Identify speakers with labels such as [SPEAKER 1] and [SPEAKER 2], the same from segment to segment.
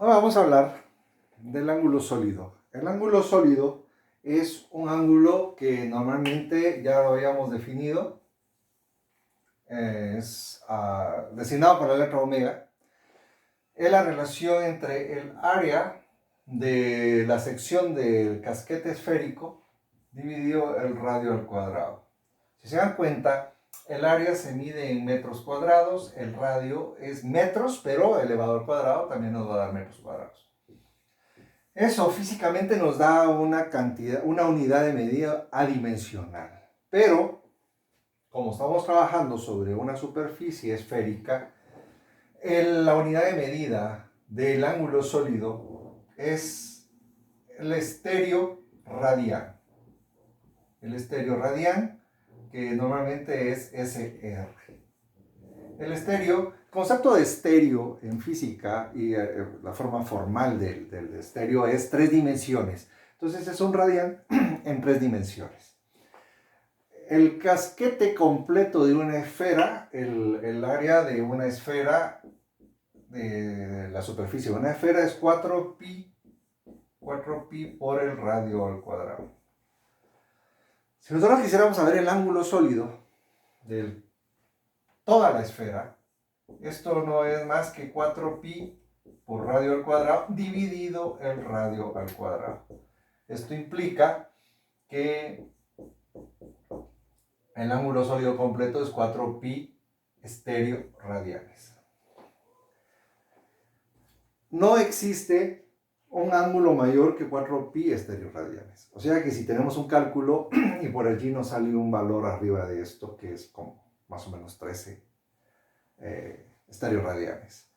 [SPEAKER 1] Ahora vamos a hablar del ángulo sólido. El ángulo sólido es un ángulo que normalmente ya lo habíamos definido, es designado por la letra omega. Es la relación entre el área de la sección del casquete esférico dividido el radio al cuadrado. Si se dan cuenta, el área se mide en metros cuadrados, el radio es metros, pero elevado al cuadrado también nos va a dar metros cuadrados. Eso físicamente nos da una cantidad, una unidad de medida adimensional. Pero, como estamos trabajando sobre una superficie esférica, la unidad de medida del ángulo sólido es el estéreo radian. El estéreo radian, que normalmente es SR. El estéreo, concepto de estéreo en física y la forma formal del estéreo es 3 dimensiones. Entonces es un radian en 3 dimensiones. El casquete completo de una esfera, el área de una esfera, de la superficie de una esfera es 4pi por el radio al cuadrado. Si nosotros quisiéramos saber el ángulo sólido de toda la esfera, esto no es más que 4pi por radio al cuadrado dividido el radio al cuadrado. Esto implica que el ángulo sólido completo es 4pi estéreo radianes. No existe un ángulo mayor que 4pi estéreo radianes. O sea que si tenemos un cálculo y por allí nos sale un valor arriba de esto, que es como más o menos 13 estéreo radianes,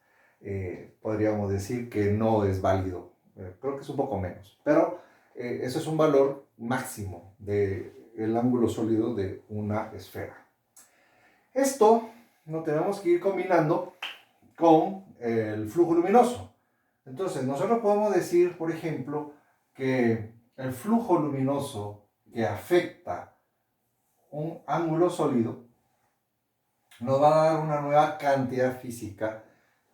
[SPEAKER 1] podríamos decir que no es válido. Creo que es un poco menos, pero eso es un valor máximo del ángulo sólido de una esfera. Esto lo tenemos que ir combinando con el flujo luminoso. Entonces, nosotros podemos decir, por ejemplo, que el flujo luminoso que afecta un ángulo sólido nos va a dar una nueva cantidad física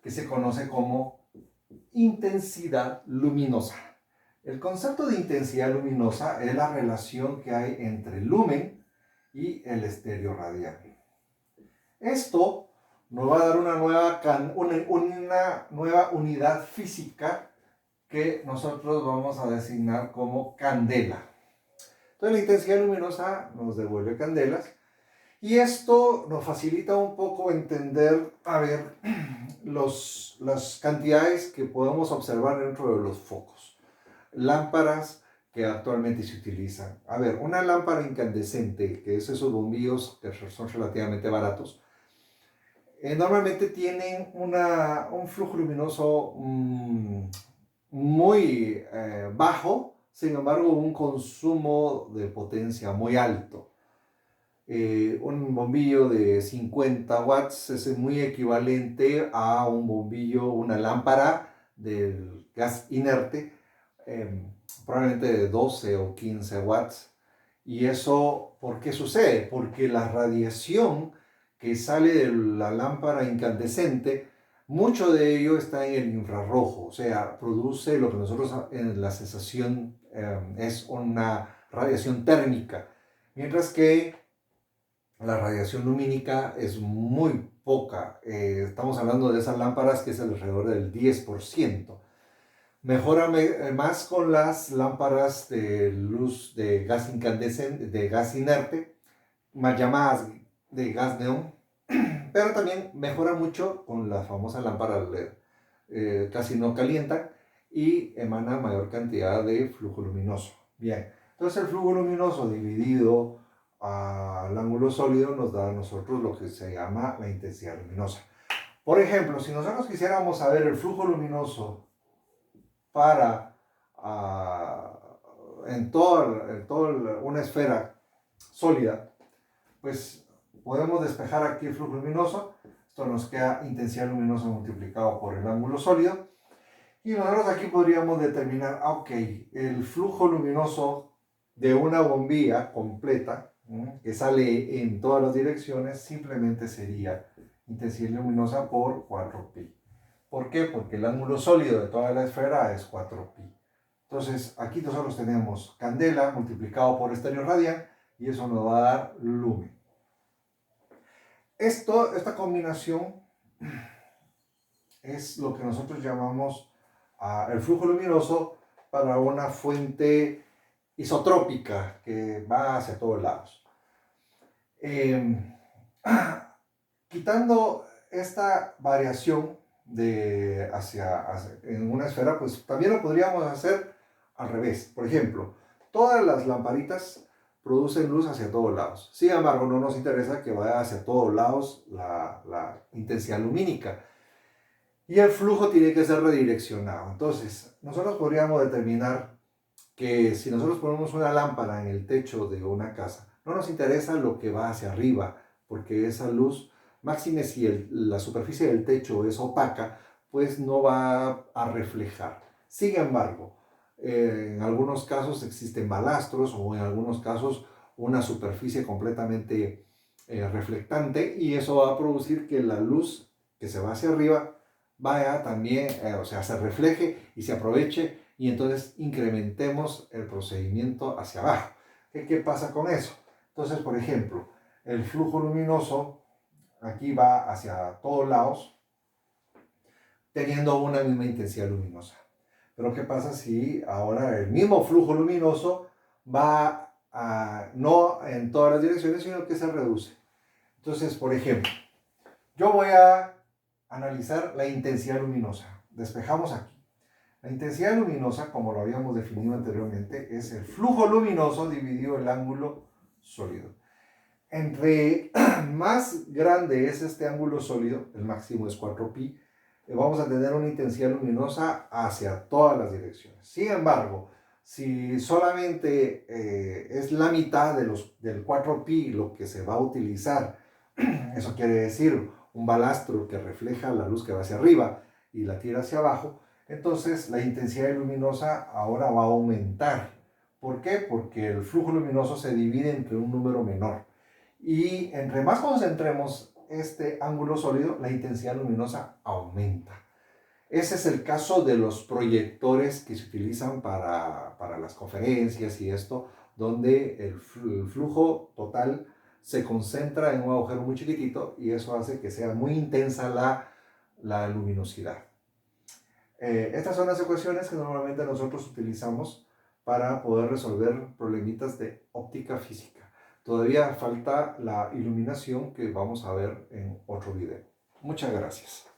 [SPEAKER 1] que se conoce como intensidad luminosa. El concepto de intensidad luminosa es la relación que hay entre el lumen y el estéreo radial. Esto nos va a dar una nueva unidad física que nosotros vamos a designar como candela. Entonces la intensidad luminosa nos devuelve candelas y esto nos facilita un poco entender, las cantidades que podemos observar dentro de los focos. Lámparas que actualmente se utilizan. Una lámpara incandescente, que es esos bombillos que son relativamente baratos, normalmente tienen un flujo luminoso muy bajo, sin embargo un consumo de potencia muy alto. Un bombillo de 50 watts es muy equivalente a un bombillo, una lámpara del gas inerte, probablemente de 12 o 15 watts. Y eso, ¿por qué sucede? Porque la radiación que sale de la lámpara incandescente, mucho de ello está en el infrarrojo, o sea, produce lo que nosotros en la sensación es una radiación térmica, mientras que la radiación lumínica es muy poca. Estamos hablando de esas lámparas que es alrededor del 10%. Mejora más con las lámparas de luz de gas incandescente, de gas inerte, más llamadas de gas neón, pero también mejora mucho con la famosa lámpara LED. Casi no calientan y emana mayor cantidad de flujo luminoso. Bien, entonces el flujo luminoso dividido al ángulo sólido nos da a nosotros lo que se llama la intensidad luminosa. Por ejemplo, si nosotros quisiéramos saber el flujo luminoso para en toda una esfera sólida, pues podemos despejar aquí el flujo luminoso. Esto nos queda intensidad luminosa multiplicado por el ángulo sólido. Y nosotros aquí podríamos determinar, el flujo luminoso de una bombilla completa, que sale en todas las direcciones, simplemente sería intensidad luminosa por 4pi. ¿Por qué? Porque el ángulo sólido de toda la esfera es 4pi. Entonces, aquí nosotros tenemos candela multiplicado por estéreo radian y eso nos va a dar lumen. Esta combinación es lo que nosotros llamamos el flujo luminoso para una fuente isotrópica que va hacia todos lados. Quitando esta variación en una esfera, pues también lo podríamos hacer al revés. Por ejemplo, todas las lamparitas producen luz hacia todos lados. Sin embargo, no nos interesa que vaya hacia todos lados la intensidad lumínica. Y el flujo tiene que ser redireccionado. Entonces, nosotros podríamos determinar que si nosotros ponemos una lámpara en el techo de una casa, no nos interesa lo que va hacia arriba, porque esa luz, máxime si la superficie del techo es opaca, pues no va a reflejar. Sin embargo, en algunos casos existen balastros o en algunos casos una superficie completamente reflectante y eso va a producir que la luz que se va hacia arriba vaya también, o sea, se refleje y se aproveche y entonces incrementemos el procedimiento hacia abajo. ¿Qué pasa con eso? Entonces, por ejemplo, el flujo luminoso aquí va hacia todos lados teniendo una misma intensidad luminosa. Pero ¿qué pasa si ahora el mismo flujo luminoso va no en todas las direcciones, sino que se reduce? Entonces, por ejemplo, yo voy a analizar la intensidad luminosa. Despejamos aquí. La intensidad luminosa, como lo habíamos definido anteriormente, es el flujo luminoso dividido el ángulo sólido. Entre más grande es este ángulo sólido, el máximo es 4pi, vamos a tener una intensidad luminosa hacia todas las direcciones. Sin embargo, si solamente es la mitad del 4pi lo que se va a utilizar, eso quiere decir un balastro que refleja la luz que va hacia arriba y la tira hacia abajo, entonces la intensidad luminosa ahora va a aumentar. ¿Por qué? Porque el flujo luminoso se divide entre un número menor. Y entre más concentremos este ángulo sólido, la intensidad luminosa aumenta. Ese es el caso de los proyectores que se utilizan para las conferencias y esto, donde el flujo total se concentra en un agujero muy chiquitito y eso hace que sea muy intensa la luminosidad. Estas son las ecuaciones que normalmente nosotros utilizamos para poder resolver problemitas de óptica física. Todavía falta la iluminación que vamos a ver en otro video. Muchas gracias.